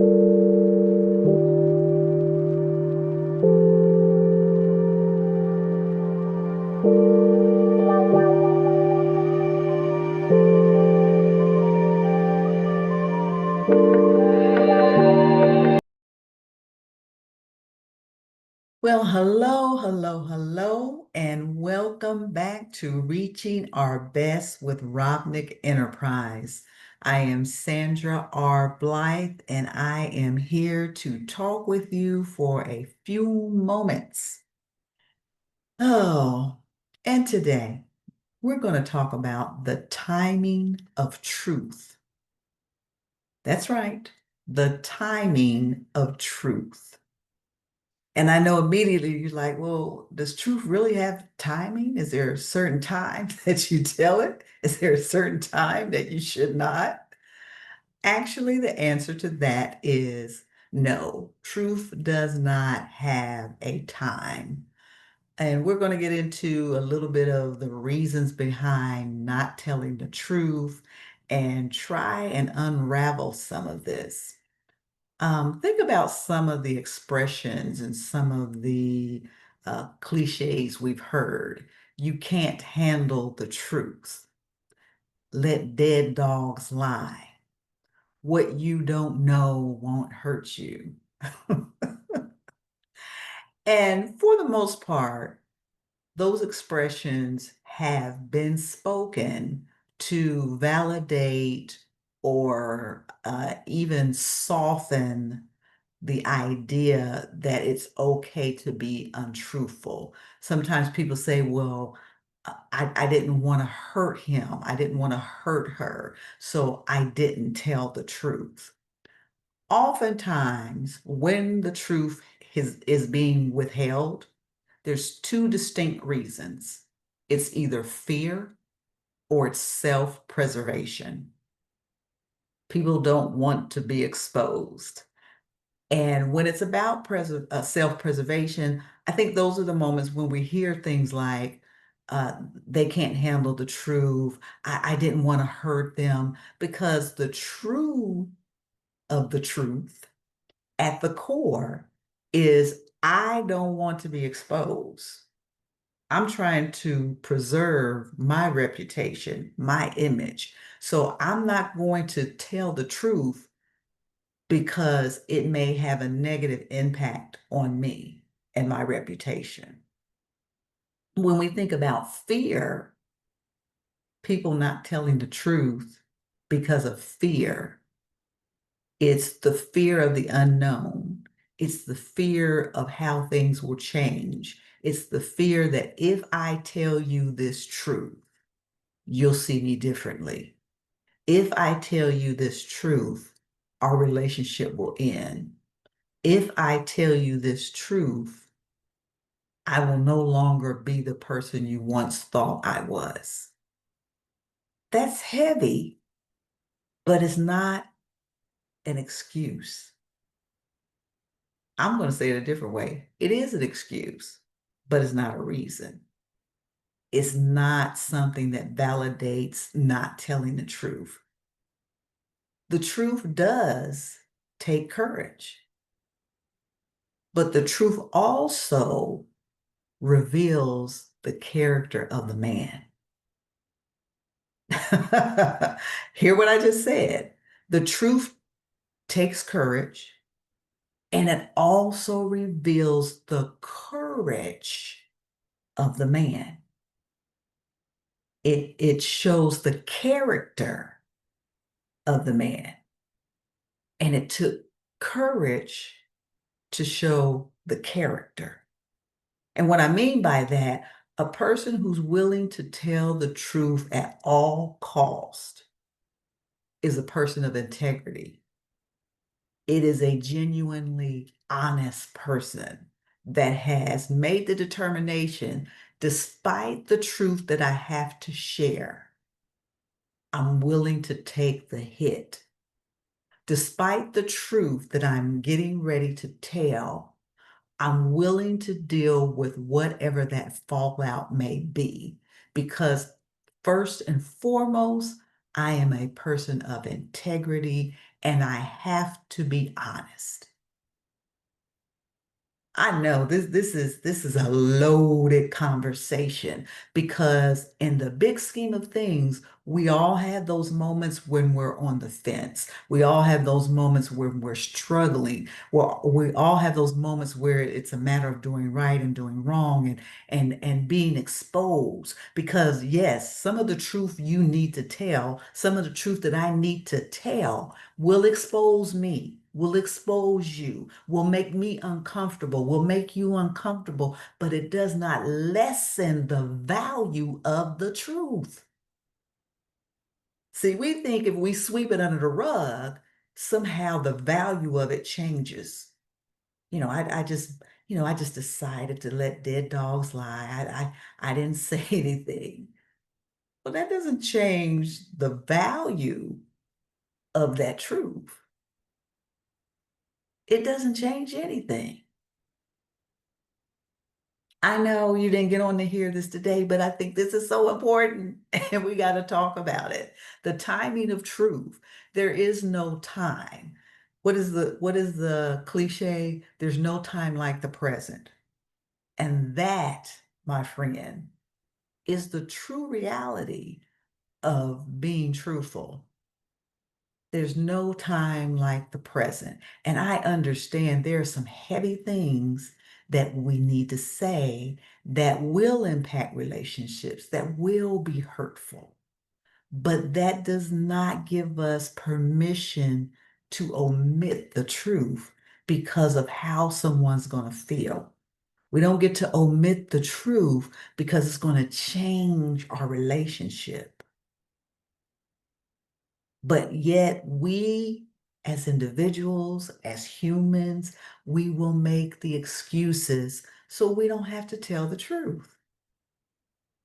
Well, hello, hello, hello, and welcome back to Reaching Our Best with Robnick Enterprise. I am Sandra R. Blythe, and I am here to talk with you for a few moments. Oh, and today we're going to talk about the timing of truth. That's right, the timing of truth. And I know immediately you're like, well, does truth really have timing? Is there a certain time that you tell it? Is there a certain time that you should not? Actually, the answer to that is no. Truth does not have a time. And we're going to get into a little bit of the reasons behind not telling the truth and try and unravel some of this. Think about some of the expressions and some of the cliches we've heard. You can't handle the truth. Let dead dogs lie. What you don't know won't hurt you. And for the most part, those expressions have been spoken to validate or even soften the idea that it's okay to be untruthful. Sometimes people say, well, I didn't want to hurt him. I didn't want to hurt her. So I didn't tell the truth. Oftentimes, when the truth is being withheld, there's two distinct reasons. It's either fear or it's self-preservation. People don't want to be exposed. And when it's about self-preservation, I think those are the moments when we hear things like, they can't handle the truth. I didn't want to hurt them, because the truth of the truth at the core is I don't want to be exposed. I'm trying to preserve my reputation, my image. So I'm not going to tell the truth because it may have a negative impact on me and my reputation. When we think about fear, people not telling the truth because of fear, it's the fear of the unknown. It's the fear of how things will change. It's the fear that if I tell you this truth, you'll see me differently. If I tell you this truth, our relationship will end. If I tell you this truth, I will no longer be the person you once thought I was. That's heavy, but it's not an excuse. I'm going to say it a different way. It is an excuse, but it's not a reason. It's not something that validates not telling the truth. The truth does take courage, but the truth also reveals the character of the man. Hear what I just said. The truth takes courage, and it also reveals the courage of the man. It shows the character of the man. And it took courage to show the character. And what I mean by that, a person who's willing to tell the truth at all cost is a person of integrity. It is a genuinely honest person that has made the determination, despite the truth that I have to share, I'm willing to take the hit. Despite the truth that I'm getting ready to tell, I'm willing to deal with whatever that fallout may be, because first and foremost, I am a person of integrity and I have to be honest. I know this is a loaded conversation because in the big scheme of things, we all have those moments when we're on the fence. We all have those moments when we're struggling. Well, we all have those moments where it's a matter of doing right and doing wrong and being exposed. Because yes, some of the truth you need to tell, some of the truth that I need to tell will expose me, will expose you, will make me uncomfortable, will make you uncomfortable, but it does not lessen the value of the truth. See, we think if we sweep it under the rug, somehow the value of it changes. I just decided to let dead dogs lie. I didn't say anything. Well, that doesn't change the value of that truth. It doesn't change anything. I know you didn't get on to hear this today, but I think this is so important and we got to talk about it. The timing of truth. There is no time. What is the cliche? There's no time like the present. And that, my friend, is the true reality of being truthful. There's no time like the present. And I understand there are some heavy things that we need to say that will impact relationships, that will be hurtful. But that does not give us permission to omit the truth because of how someone's going to feel. We don't get to omit the truth because it's going to change our relationship. But yet, we as individuals, as humans, we will make the excuses so we don't have to tell the truth.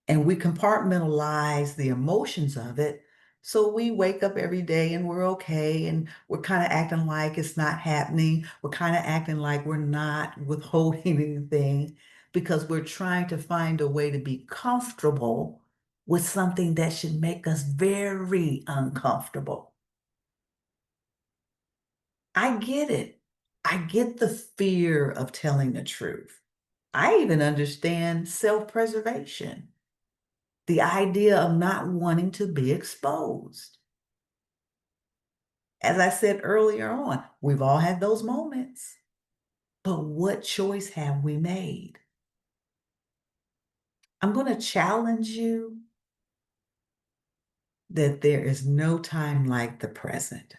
And we compartmentalize the emotions of it. So we wake up every day and we're okay, and we're kind of acting like it's not happening. We're kind of acting like we're not withholding anything because we're trying to find a way to be comfortable with something that should make us very uncomfortable. I get it. I get the fear of telling the truth. I even understand self-preservation, the idea of not wanting to be exposed. As I said earlier on, we've all had those moments, but what choice have we made? I'm going to challenge you that there is no time like the present.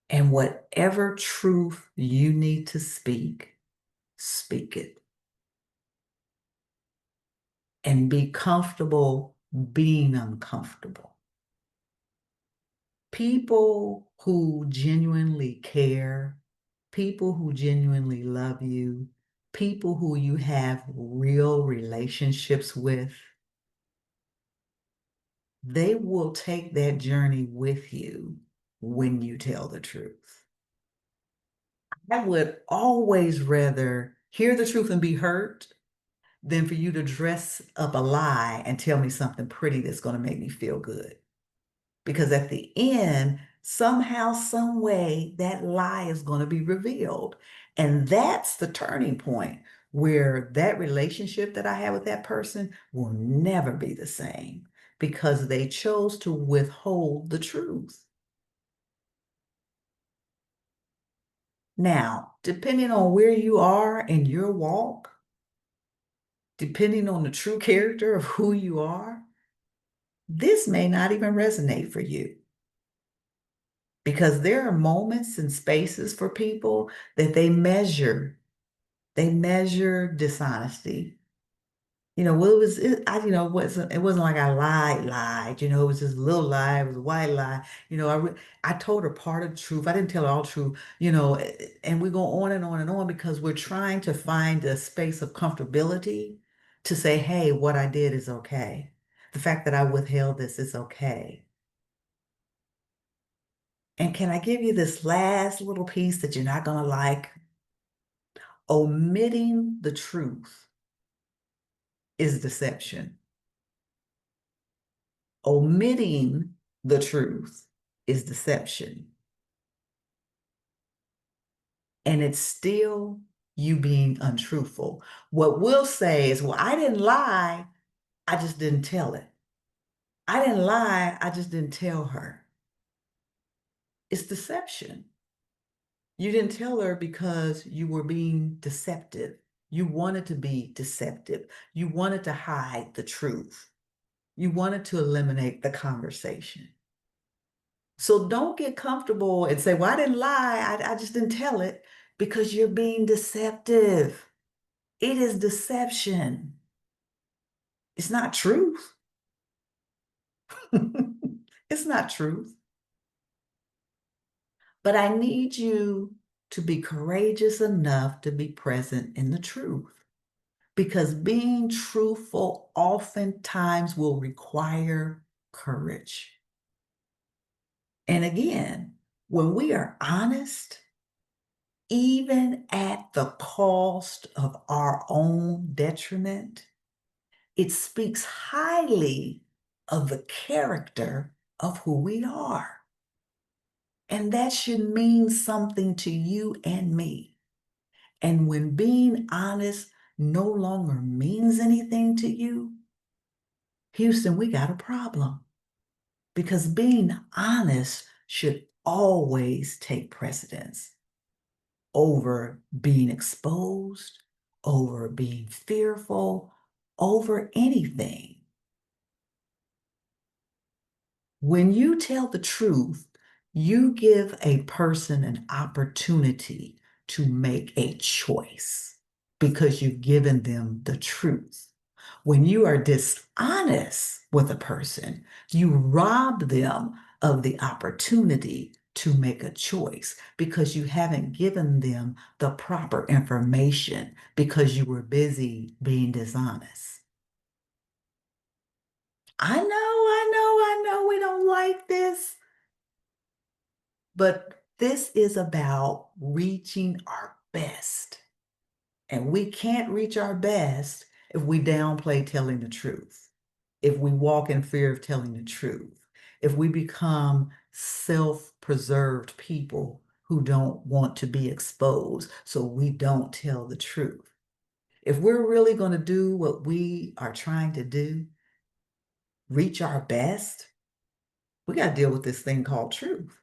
And whatever truth you need to speak, speak it. And be comfortable being uncomfortable. People who genuinely care, people who genuinely love you, people who you have real relationships with, they will take that journey with you when you tell the truth. I would always rather hear the truth and be hurt than for you to dress up a lie and tell me something pretty that's going to make me feel good. Because at the end, somehow, some way, that lie is going to be revealed. And that's the turning point where that relationship that I have with that person will never be the same because they chose to withhold the truth. Now, depending on where you are in your walk, depending on the true character of who you are, this may not even resonate for you. Because there are moments and spaces for people that they measure dishonesty. Well, it wasn't like I lied, it was just a little lie, it was a white lie. I told her part of the truth. I didn't tell her all the truth, and we go on and on and on because we're trying to find a space of comfortability to say, hey, what I did is okay. The fact that I withheld this is okay. And can I give you this last little piece that you're not going to like? Omitting the truth is deception. Omitting the truth is deception. and it's still you being untruthful. What we'll say is, well, I didn't lie, I just didn't tell it. I didn't lie, I just didn't tell her. It's deception. You didn't tell her because you were being deceptive. You wanted to be deceptive. You wanted to hide the truth. You wanted to eliminate the conversation. So don't get comfortable and say, well, I didn't lie. I just didn't tell it, because you're being deceptive. It is deception. It's not truth. It's not truth. But I need you to be courageous enough to be present in the truth, because being truthful oftentimes will require courage. And again, when we are honest, even at the cost of our own detriment, it speaks highly of the character of who we are. And that should mean something to you and me. And when being honest no longer means anything to you, Houston, we got a problem. Because being honest should always take precedence over being exposed, over being fearful, over anything. When you tell the truth, you give a person an opportunity to make a choice because you've given them the truth. When you are dishonest with a person, you rob them of the opportunity to make a choice because you haven't given them the proper information because you were busy being dishonest. I know, we don't like this, but this is about reaching our best. And we can't reach our best if we downplay telling the truth, if we walk in fear of telling the truth, if we become self-preserved people who don't want to be exposed, so we don't tell the truth. If we're really going to do what we are trying to do, reach our best, we got to deal with this thing called truth.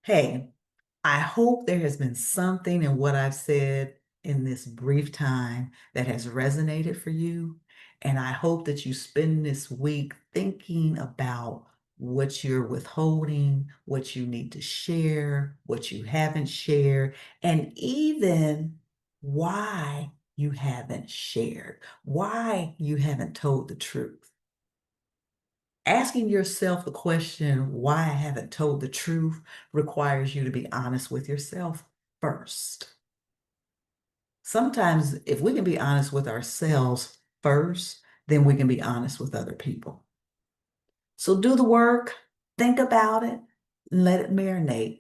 Hey, I hope there has been something in what I've said in this brief time that has resonated for you. And I hope that you spend this week thinking about what you're withholding, what you need to share, what you haven't shared, and even why you haven't shared, why you haven't told the truth. Asking yourself the question, why I haven't told the truth, requires you to be honest with yourself first. Sometimes, if we can be honest with ourselves first, then we can be honest with other people. So do the work, think about it, let it marinate.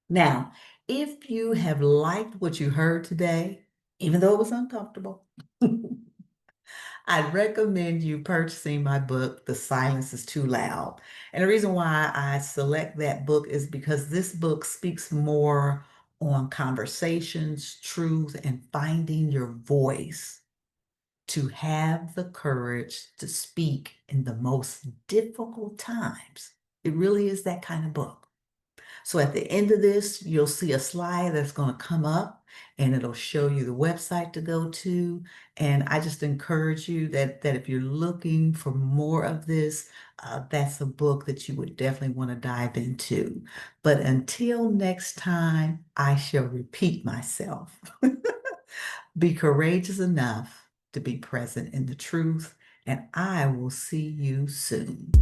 Now, if you have liked what you heard today, even though it was uncomfortable, I'd recommend you purchasing my book, The Silence is Too Loud. And the reason why I select that book is because this book speaks more on conversations, truth, and finding your voice to have the courage to speak in the most difficult times. It really is that kind of book. So at the end of this, you'll see a slide that's going to come up and it'll show you the website to go to. And I just encourage you that if you're looking for more of this, that's a book that you would definitely want to dive into. But until next time, I shall repeat myself. Be courageous enough to be present in the truth, and I will see you soon.